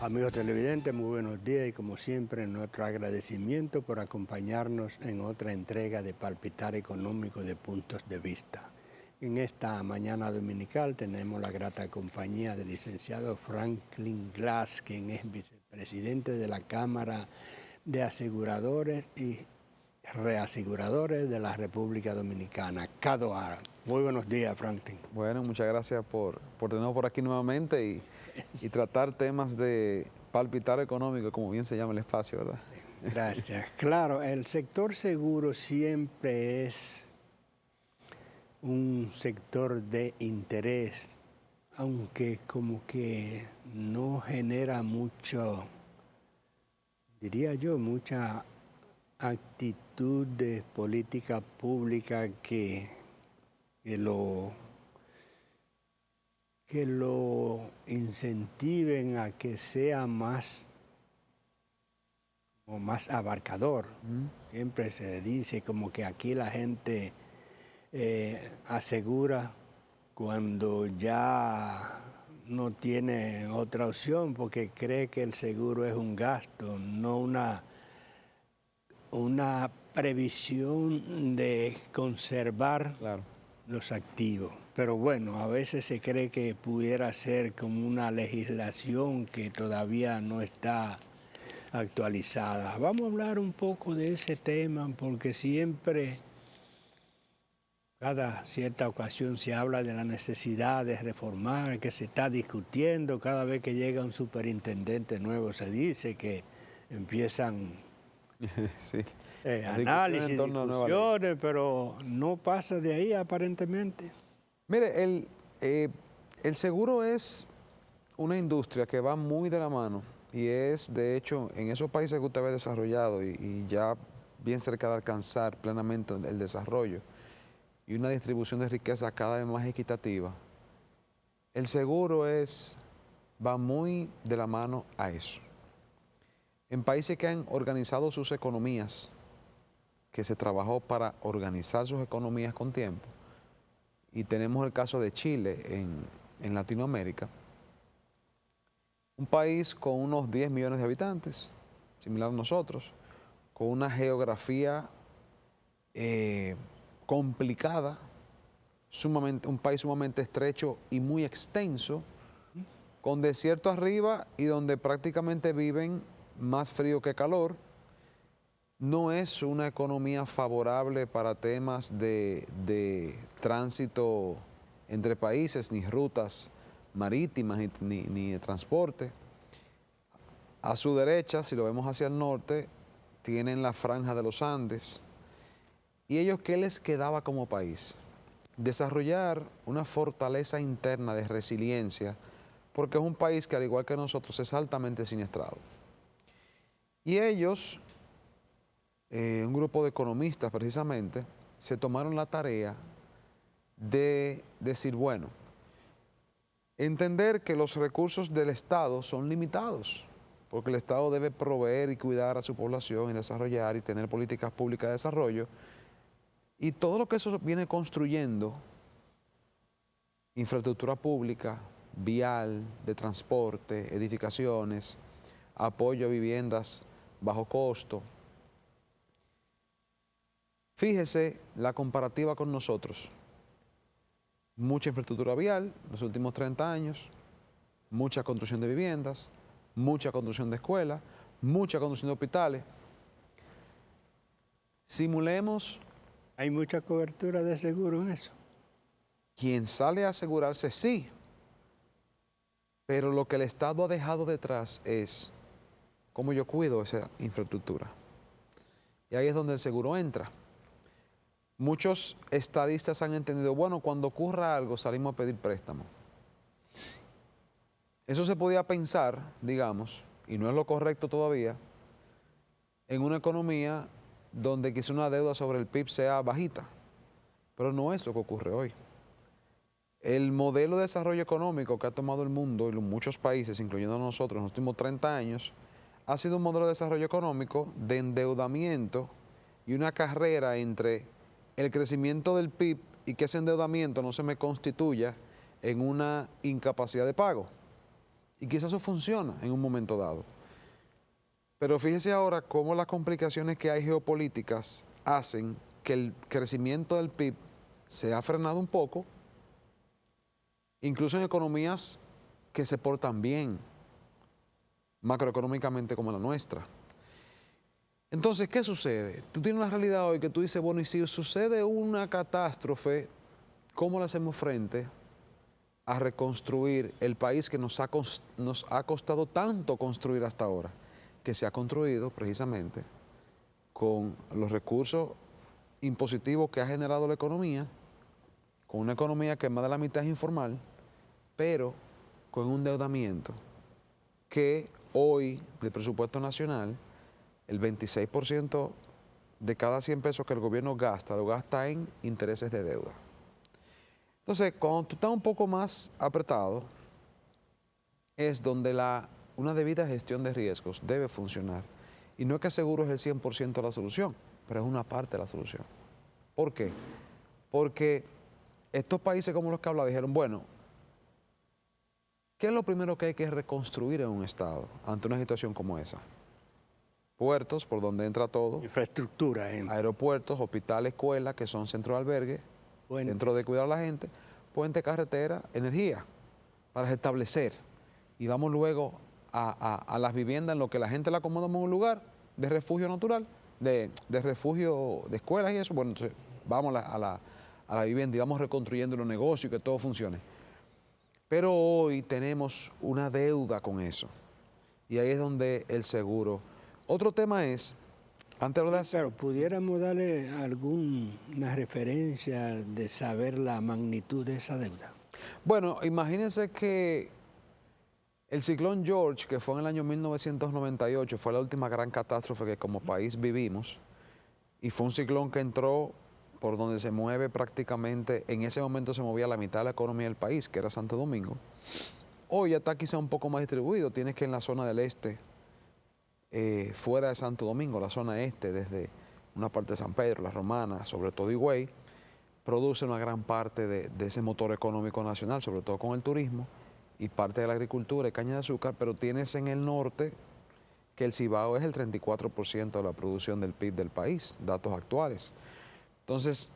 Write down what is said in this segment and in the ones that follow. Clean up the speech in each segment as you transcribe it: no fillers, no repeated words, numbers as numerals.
Amigos televidentes, muy buenos días y como siempre nuestro agradecimiento por acompañarnos en otra entrega de Palpitar Económico de Puntos de Vista. En esta mañana dominical tenemos la grata compañía del licenciado Franklin Glass, quien es vicepresidente de la Cámara de Aseguradores y Reaseguradores de la República Dominicana, CADOAR. Muy buenos días, Franklin. Bueno, muchas gracias por tenernos por aquí nuevamente y tratar temas de palpitar económico, como bien se llama el espacio, ¿verdad? Gracias. Claro, el sector seguro siempre es un sector de interés, aunque como que no genera mucho, diría yo, mucha actitud de política pública que lo incentiven a que sea más abarcador. Siempre se dice como que aquí la gente asegura cuando ya no tiene otra opción porque cree que el seguro es un gasto, no una previsión de conservar los activos. Pero bueno, a veces se cree que pudiera ser como una legislación que todavía no está actualizada. Vamos a hablar un poco de ese tema porque siempre, cada cierta ocasión se habla de la necesidad de reformar, que se está discutiendo. Cada vez que llega un superintendente nuevo se dice que empiezan Sí. Análisis, discusiones, pero no pasa de ahí aparentemente. Mire, el seguro es una industria que va muy de la mano y es, de hecho, en esos países que usted ha desarrollado y ya bien cerca de alcanzar plenamente el desarrollo y una distribución de riqueza cada vez más equitativa, el seguro va muy de la mano a eso. En países que han organizado sus economías, que se trabajó para organizar sus economías con tiempo, y tenemos el caso de Chile en Latinoamérica, un país con unos 10 millones de habitantes, similar a nosotros, con una geografía complicada, un país sumamente estrecho y muy extenso, con desierto arriba y donde prácticamente viven más frío que calor. No es una economía favorable para temas de tránsito entre países, ni rutas marítimas, ni de transporte. A su derecha, si lo vemos hacia el norte, tienen la franja de los Andes. ¿Y ellos qué les quedaba como país? Desarrollar una fortaleza interna de resiliencia, porque es un país que, al igual que nosotros, es altamente siniestrado. Y ellos, un grupo de economistas precisamente, se tomaron la tarea de decir, bueno, entender que los recursos del Estado son limitados, porque el Estado debe proveer y cuidar a su población y desarrollar y tener políticas públicas de desarrollo, y todo lo que eso viene construyendo, infraestructura pública, vial, de transporte, edificaciones, apoyo a viviendas bajo costo. Fíjese la comparativa con nosotros. Mucha infraestructura vial en los últimos 30 años, mucha construcción de viviendas, mucha construcción de escuelas, mucha construcción de hospitales. Simulemos. ¿Hay mucha cobertura de seguro en eso? Quien sale a asegurarse, sí, pero lo que el Estado ha dejado detrás es cómo yo cuido esa infraestructura. Y ahí es donde el seguro entra. Muchos estadistas han entendido, bueno, cuando ocurra algo salimos a pedir préstamo. Eso se podía pensar, digamos, y no es lo correcto todavía, en una economía donde quizá una deuda sobre el PIB sea bajita, pero no es lo que ocurre hoy. El modelo de desarrollo económico que ha tomado el mundo y muchos países, incluyendo nosotros, en los últimos 30 años, ha sido un modelo de desarrollo económico de endeudamiento y una carrera entre el crecimiento del PIB y que ese endeudamiento no se me constituya en una incapacidad de pago. Y quizás eso funciona en un momento dado. Pero fíjese ahora cómo las complicaciones que hay geopolíticas hacen que el crecimiento del PIB se ha frenado un poco, incluso en economías que se portan bien macroeconómicamente como la nuestra. Entonces, ¿qué sucede? Tú tienes una realidad hoy que tú dices, bueno, y si sucede una catástrofe, ¿cómo le hacemos frente a reconstruir el país que nos ha costado tanto construir hasta ahora? Que se ha construido precisamente con los recursos impositivos que ha generado la economía, con una economía que más de la mitad es informal, pero con un endeudamiento que hoy del presupuesto nacional, el 26% de cada 100 pesos que el gobierno gasta, lo gasta en intereses de deuda. Entonces, cuando tú estás un poco más apretado, es donde una debida gestión de riesgos debe funcionar. Y no es que seguro es el 100% de la solución, pero es una parte de la solución. ¿Por qué? Porque estos países como los que hablaba dijeron, bueno, ¿qué es lo primero que hay que reconstruir en un estado ante una situación como esa? Puertos, por donde entra todo. Infraestructura. Aeropuertos, hospitales, escuelas, que son centros de albergue, centros de cuidar a la gente, puente, carretera, energía, para restablecer. Y vamos luego a las viviendas en lo que la gente la acomodamos en un lugar de refugio natural, de refugio de escuelas y eso. Bueno, entonces vamos a la vivienda y vamos reconstruyendo los negocios y que todo funcione. Pero hoy tenemos una deuda con eso. Y ahí es donde el seguro. Otro tema es, antes de hacer... Claro, ¿pudiéramos darle alguna referencia de saber la magnitud de esa deuda? Bueno, imagínense que el ciclón George, que fue en el año 1998, fue la última gran catástrofe que como país vivimos, y fue un ciclón que entró por donde se mueve prácticamente, en ese momento se movía la mitad de la economía del país, que era Santo Domingo. Hoy ya está quizá un poco más distribuido, tienes que en la zona del este, fuera de Santo Domingo, la zona este, desde una parte de San Pedro, La Romana, sobre todo Higüey, produce una gran parte de ese motor económico nacional, sobre todo con el turismo, y parte de la agricultura y caña de azúcar, pero tienes en el norte que el Cibao es el 34% de la producción del PIB del país, datos actuales. Entonces,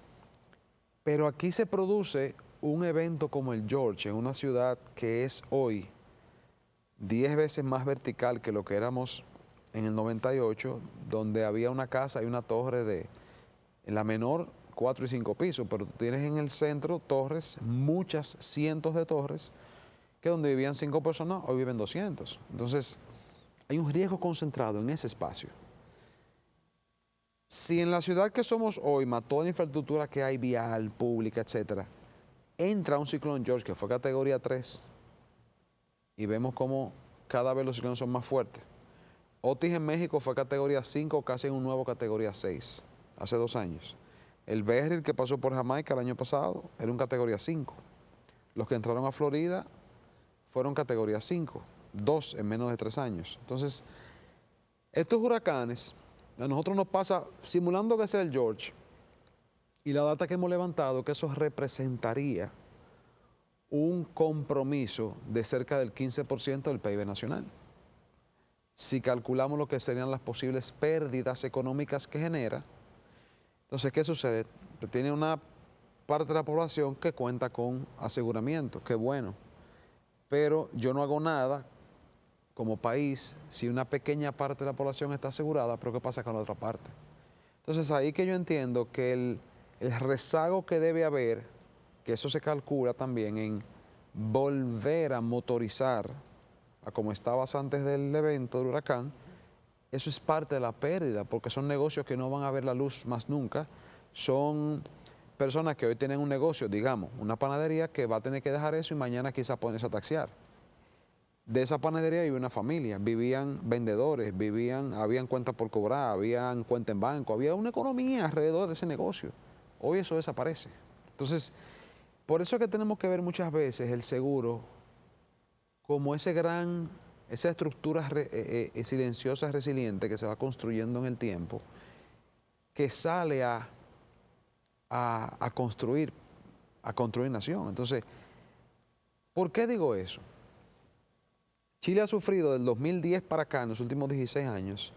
pero aquí se produce un evento como el George en una ciudad que es hoy 10 veces más vertical que lo que éramos en el 98, donde había una casa y una torre en la menor 4 y 5 pisos, pero tú tienes en el centro torres, muchas cientos de torres, que donde vivían 5 personas, hoy viven 200. Entonces, hay un riesgo concentrado en ese espacio. Si en la ciudad que somos hoy, más toda la infraestructura que hay, vial, pública, etcétera, entra un ciclón George que fue categoría 3, y vemos cómo cada vez los ciclones son más fuertes. Otis en México fue categoría 5, casi en un nuevo categoría 6, hace 2 años. El Beryl que pasó por Jamaica el año pasado era un categoría 5. Los que entraron a Florida fueron categoría 5, 2 en menos de 3 años. Entonces, estos huracanes, a nosotros nos pasa, simulando que sea el George, y la data que hemos levantado, que eso representaría un compromiso de cerca del 15% del PIB nacional. Si calculamos lo que serían las posibles pérdidas económicas que genera, entonces, ¿qué sucede? Tiene una parte de la población que cuenta con aseguramiento, qué bueno, pero yo no hago nada como país si una pequeña parte de la población está asegurada, pero ¿qué pasa con la otra parte? Entonces, ahí que yo entiendo que el rezago que debe haber, que eso se calcula también en volver a motorizar a como estabas antes del evento del huracán, eso es parte de la pérdida, porque son negocios que no van a ver la luz más nunca. Son personas que hoy tienen un negocio, digamos, una panadería, que va a tener que dejar eso y mañana quizás ponerse a taxiar. De esa panadería vive una familia, vivían vendedores, habían cuentas por cobrar, habían cuenta en banco, había una economía alrededor de ese negocio. Hoy eso desaparece. Entonces, por eso es que tenemos que ver muchas veces el seguro como esa estructura silenciosa, resiliente que se va construyendo en el tiempo, que sale a construir nación. Entonces, ¿por qué digo eso? Chile ha sufrido del 2010 para acá, en los últimos 16 años,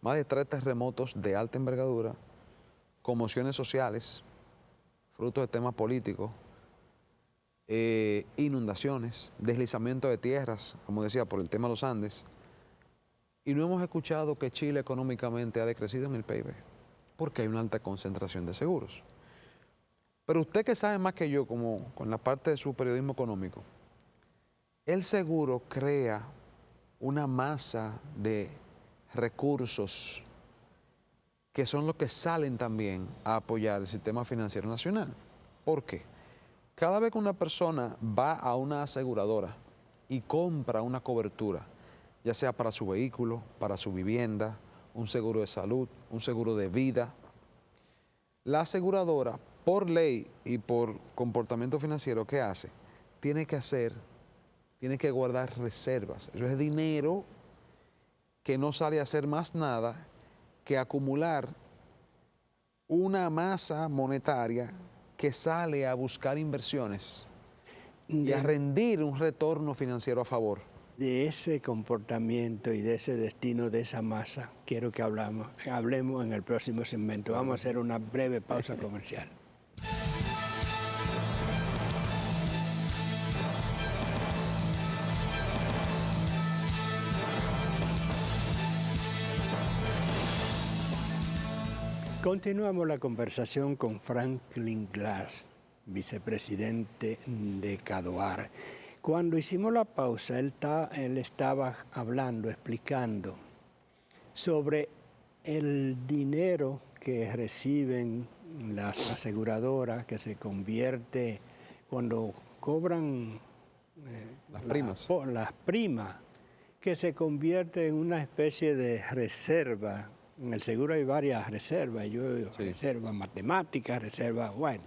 más de 3 terremotos de alta envergadura, conmociones sociales, fruto de temas políticos, inundaciones, deslizamiento de tierras, como decía, por el tema de los Andes. Y no hemos escuchado que Chile económicamente ha decrecido en el PIB, porque hay una alta concentración de seguros. Pero usted que sabe más que yo, como con la parte de su periodismo económico, el seguro crea una masa de recursos que son los que salen también a apoyar el sistema financiero nacional. ¿Por qué? Cada vez que una persona va a una aseguradora y compra una cobertura, ya sea para su vehículo, para su vivienda, un seguro de salud, un seguro de vida, la aseguradora, por ley y por comportamiento financiero que hace, tiene que guardar reservas. Eso es dinero que no sale a hacer más nada que acumular una masa monetaria que sale a buscar inversiones y a rendir un retorno financiero a favor. De ese comportamiento y de ese destino de esa masa, quiero que hablemos en el próximo segmento. Vamos a hacer una breve pausa comercial. Continuamos la conversación con Franklin Glass, vicepresidente de Cadoar. Cuando hicimos la pausa, él estaba hablando, explicando sobre el dinero que reciben las aseguradoras, que se convierte cuando cobran las primas, que se convierte en una especie de reserva. En el seguro hay varias reservas, reservas matemáticas, reservas, bueno.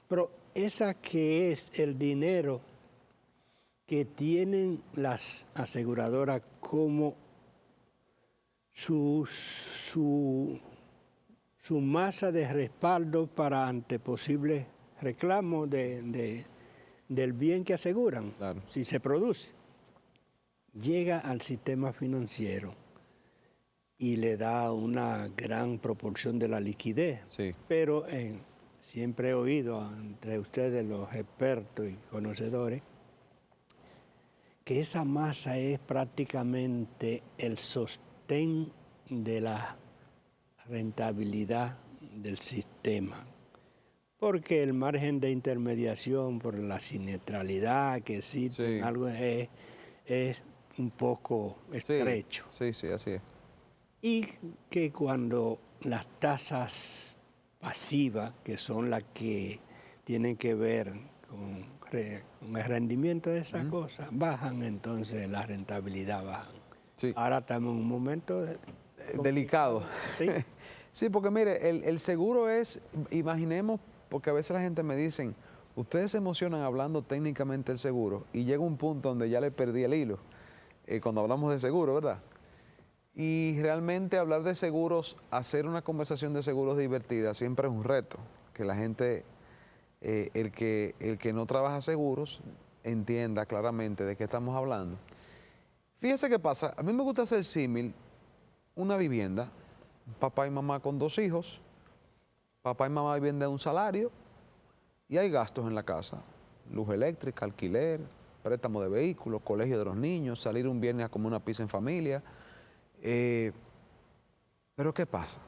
Pero esa que es el dinero que tienen las aseguradoras como su masa de respaldo para ante posibles reclamos del bien que aseguran, Claro. Si se produce. Llega al sistema financiero y le da una gran proporción de la liquidez. Sí. Pero siempre he oído entre ustedes, los expertos y conocedores, que esa masa es prácticamente el sostén de la rentabilidad del sistema. Porque el margen de intermediación por la siniestralidad que existe, algo es un poco estrecho. Sí, así es. Y que cuando las tasas pasivas, que son las que tienen que ver con el rendimiento de esas cosas, bajan, entonces la rentabilidad baja. Sí. Ahora estamos en un momento delicado. Sí. Sí, porque mire, el seguro es, imaginemos, porque a veces la gente me dicen, ustedes se emocionan hablando técnicamente del seguro y llega un punto donde ya le perdí el hilo, cuando hablamos de seguro, ¿verdad? Y realmente hablar de seguros, hacer una conversación de seguros divertida siempre es un reto, que la gente, el que no trabaja seguros, entienda claramente de qué estamos hablando. Fíjese qué pasa, a mí me gusta hacer símil una vivienda, papá y mamá con 2 hijos, papá y mamá viven de un salario y hay gastos en la casa, luz eléctrica, alquiler, préstamo de vehículos, colegio de los niños, salir un viernes a comer una pizza en familia. Pero ¿qué pasa?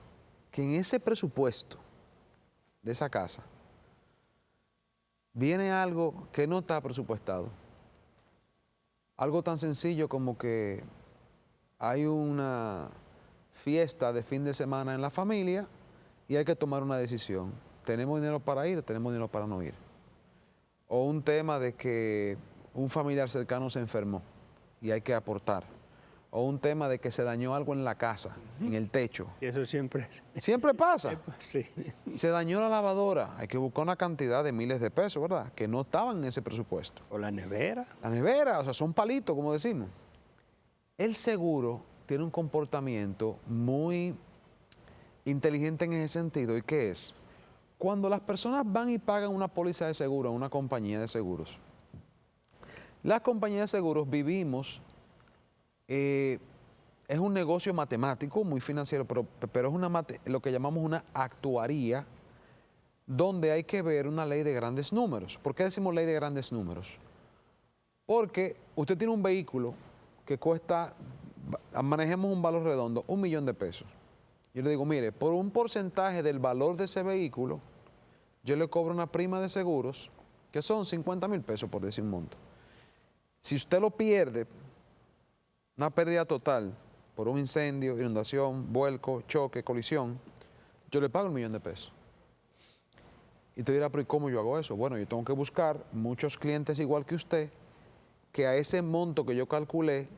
Que en ese presupuesto de esa casa viene algo que no está presupuestado. Algo tan sencillo como que hay una fiesta de fin de semana en la familia y hay que tomar una decisión. ¿Tenemos dinero para ir? ¿Tenemos dinero para no ir? O un tema de que un familiar cercano se enfermó y hay que aportar. O un tema de que se dañó algo en la casa, en el techo. Y eso siempre pasa. Sí. Se dañó la lavadora, hay que buscar una cantidad de miles de pesos, ¿verdad? Que no estaban en ese presupuesto. O la nevera. La nevera, o sea, son palitos, como decimos. El seguro tiene un comportamiento muy inteligente en ese sentido. ¿Y qué es? Cuando las personas van y pagan una póliza de seguro a una compañía de seguros, las compañías de seguros vivimos es un negocio matemático, muy financiero, pero es lo que llamamos una actuaría, donde hay que ver una ley de grandes números. ¿Por qué decimos ley de grandes números? Porque usted tiene un vehículo que cuesta, manejemos un valor redondo, $1.000.000. Yo le digo, mire, por un porcentaje del valor de ese vehículo, yo le cobro una prima de seguros, que son $50.000, por decir un monto. Si usted lo pierde, una pérdida total, por un incendio, inundación, vuelco, choque, colisión, yo le pago $1.000.000. Y te dirá, pero ¿y cómo yo hago eso? Bueno, yo tengo que buscar muchos clientes igual que usted, que a ese monto que yo calculé,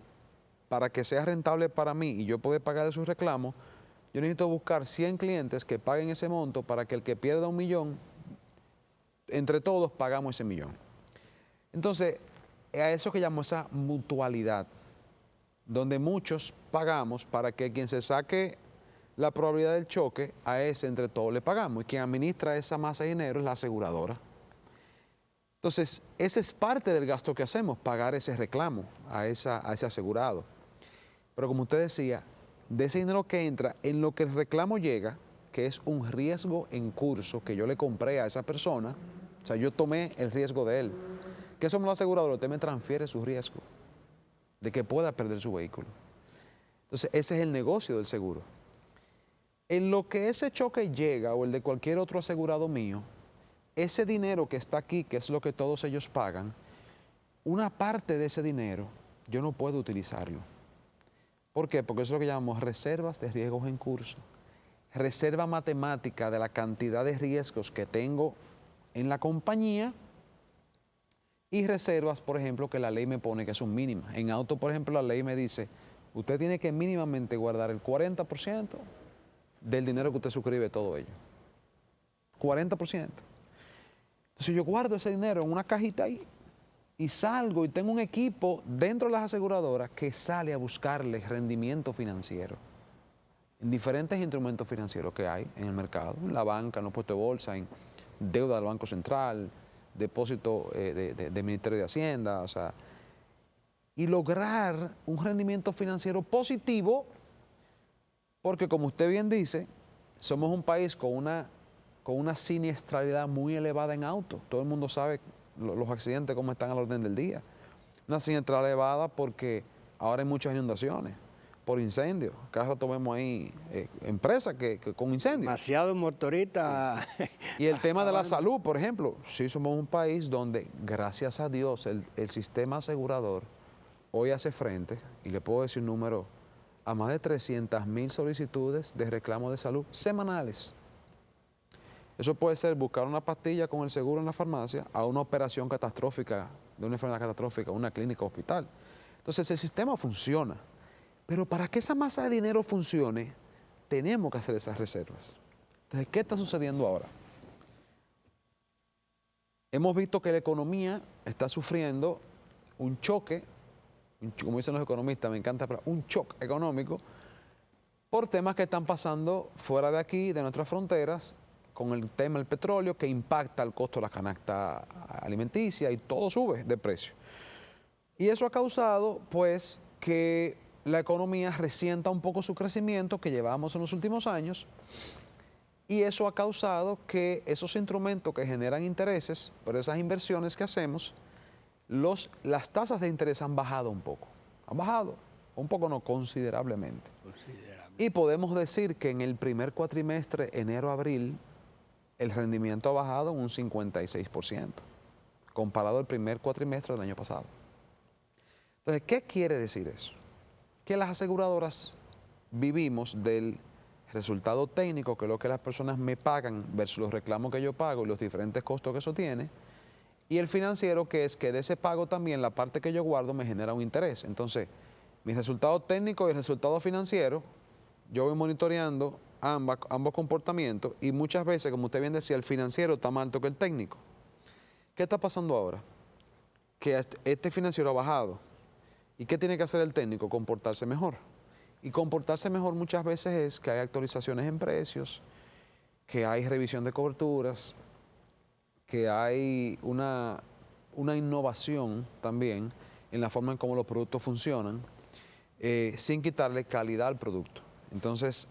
para que sea rentable para mí y yo pueda pagar de sus reclamos, yo necesito buscar 100 clientes que paguen ese monto para que el que pierda $1.000.000, entre todos pagamos ese $1.000.000. Entonces, a eso que llamo esa mutualidad, donde muchos pagamos para que quien se saque la probabilidad del choque, a ese entre todos le pagamos. Y quien administra esa masa de dinero es la aseguradora. Entonces, ese es parte del gasto que hacemos, pagar ese reclamo a ese asegurado. Pero como usted decía, de ese dinero que entra, en lo que el reclamo llega, que es un riesgo en curso que yo le compré a esa persona, o sea, yo tomé el riesgo de él. ¿Qué somos los aseguradores? Usted me transfiere su riesgo de que pueda perder su vehículo. Entonces, ese es el negocio del seguro. En lo que ese choque llega, o el de cualquier otro asegurado mío, ese dinero que está aquí, que es lo que todos ellos pagan, una parte de ese dinero yo no puedo utilizarlo. ¿Por qué? Porque eso es lo que llamamos reservas de riesgos en curso. Reserva matemática de la cantidad de riesgos que tengo en la compañía y reservas, por ejemplo, que la ley me pone que son mínimas. En auto, por ejemplo, la ley me dice, usted tiene que mínimamente guardar el 40% del dinero que usted suscribe todo ello. 40%. Entonces yo guardo ese dinero en una cajita ahí y salgo y tengo un equipo dentro de las aseguradoras que sale a buscarle rendimiento financiero en diferentes instrumentos financieros que hay en el mercado, en la banca, en los puestos de bolsa, en deuda del Banco Central, depósito del Ministerio de Hacienda, o sea, y lograr un rendimiento financiero positivo, porque como usted bien dice, somos un país con una siniestralidad muy elevada en autos. Todo el mundo sabe los accidentes cómo están al orden del día. Una siniestralidad elevada porque ahora hay muchas inundaciones por incendios. Cada rato vemos ahí empresas que con incendios. Demasiado motorista. Sí. Y el tema de la salud, por ejemplo. Sí, somos un país donde, gracias a Dios, el sistema asegurador hoy hace frente, y le puedo decir un número, a más de 300.000 solicitudes de reclamo de salud semanales. Eso puede ser buscar una pastilla con el seguro en la farmacia a una operación catastrófica, de una enfermedad catastrófica, una clínica o hospital. Entonces el sistema funciona, pero para que esa masa de dinero funcione, tenemos que hacer esas reservas. Entonces, ¿qué está sucediendo ahora? Hemos visto que la economía está sufriendo un choque, como dicen los economistas, me encanta, un shock económico por temas que están pasando fuera de aquí, de nuestras fronteras, con el tema del petróleo que impacta el costo de la canasta alimenticia y todo sube de precio. Y eso ha causado, pues, que la economía resienta un poco su crecimiento que llevamos en los últimos años, y eso ha causado que esos instrumentos que generan intereses por esas inversiones que hacemos, las tasas de interés han bajado un poco. Han bajado, un poco no, considerablemente. Y podemos decir que en el primer cuatrimestre, enero-abril, el rendimiento ha bajado en un 56%, comparado al primer cuatrimestre del año pasado. Entonces, ¿qué quiere decir eso? Que las aseguradoras vivimos del resultado técnico, que es lo que las personas me pagan versus los reclamos que yo pago y los diferentes costos que eso tiene, y el financiero, que es que de ese pago también la parte que yo guardo me genera un interés. Entonces, mi resultado técnico y el resultado financiero, yo voy monitoreando ambos comportamientos, y muchas veces, como usted bien decía, el financiero está más alto que el técnico. ¿Qué está pasando ahora? Que este financiero ha bajado. ¿Y qué tiene que hacer el técnico? Comportarse mejor. Y comportarse mejor muchas veces es que hay actualizaciones en precios, que hay revisión de coberturas, que hay una innovación también en la forma en cómo los productos funcionan. sin quitarle calidad al producto. Entonces,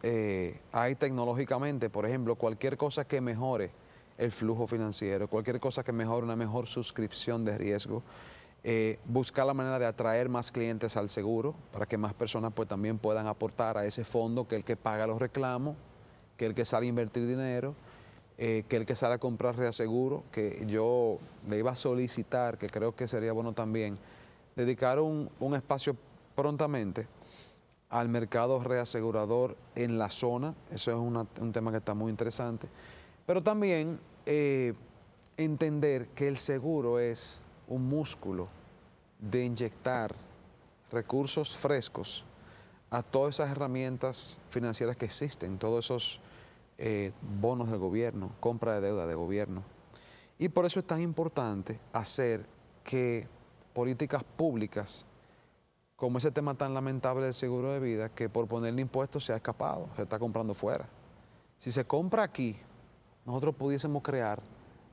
hay tecnológicamente, por ejemplo, cualquier cosa que mejore el flujo financiero, cualquier cosa que mejore una mejor suscripción de riesgo, buscar la manera de atraer más clientes al seguro para que más personas pues también puedan aportar a ese fondo, que el que paga los reclamos, que el que sale a invertir dinero, que el que sale a comprar reaseguro, que yo le iba a solicitar, que creo que sería bueno también, dedicar un espacio prontamente al mercado reasegurador en la zona. Eso es un tema que está muy interesante. Pero también entender que el seguro es un músculo de inyectar recursos frescos a todas esas herramientas financieras que existen, todos esos bonos del gobierno, compra de deuda de gobierno. Y por eso es tan importante hacer que políticas públicas, como ese tema tan lamentable del seguro de vida, que por ponerle impuestos se ha escapado, se está comprando fuera. Si se compra aquí, nosotros pudiésemos crear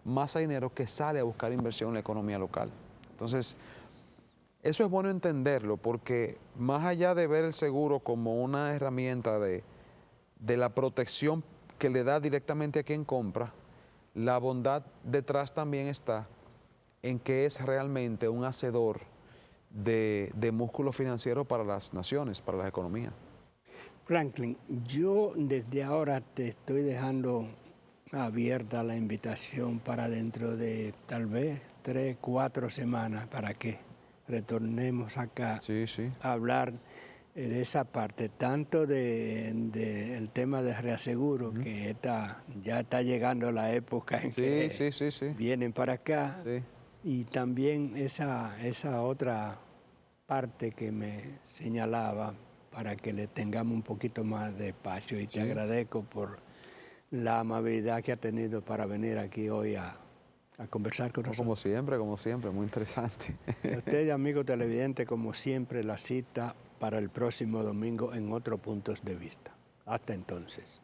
más dinero que sale a buscar inversión en la economía local. Entonces, eso es bueno entenderlo, porque más allá de ver el seguro como una herramienta de la protección que le da directamente a quien compra, la bondad detrás también está en que es realmente un hacedor de músculo financiero para las naciones, para las economías. Franklin, yo desde ahora te estoy dejando abierta la invitación para dentro de tal vez 3, 4 semanas para que retornemos acá Sí, sí. a hablar de esa parte, tanto el tema de reaseguro, que ya está llegando la época en que Sí. vienen para acá, Sí. y también esa otra parte que me señalaba para que le tengamos un poquito más de espacio, y te agradezco por la amabilidad que ha tenido para venir aquí hoy a conversar con nosotros. Como siempre, muy interesante. Y a ustedes, amigos televidentes, como siempre, la cita para el próximo domingo en otros puntos de vista. Hasta entonces.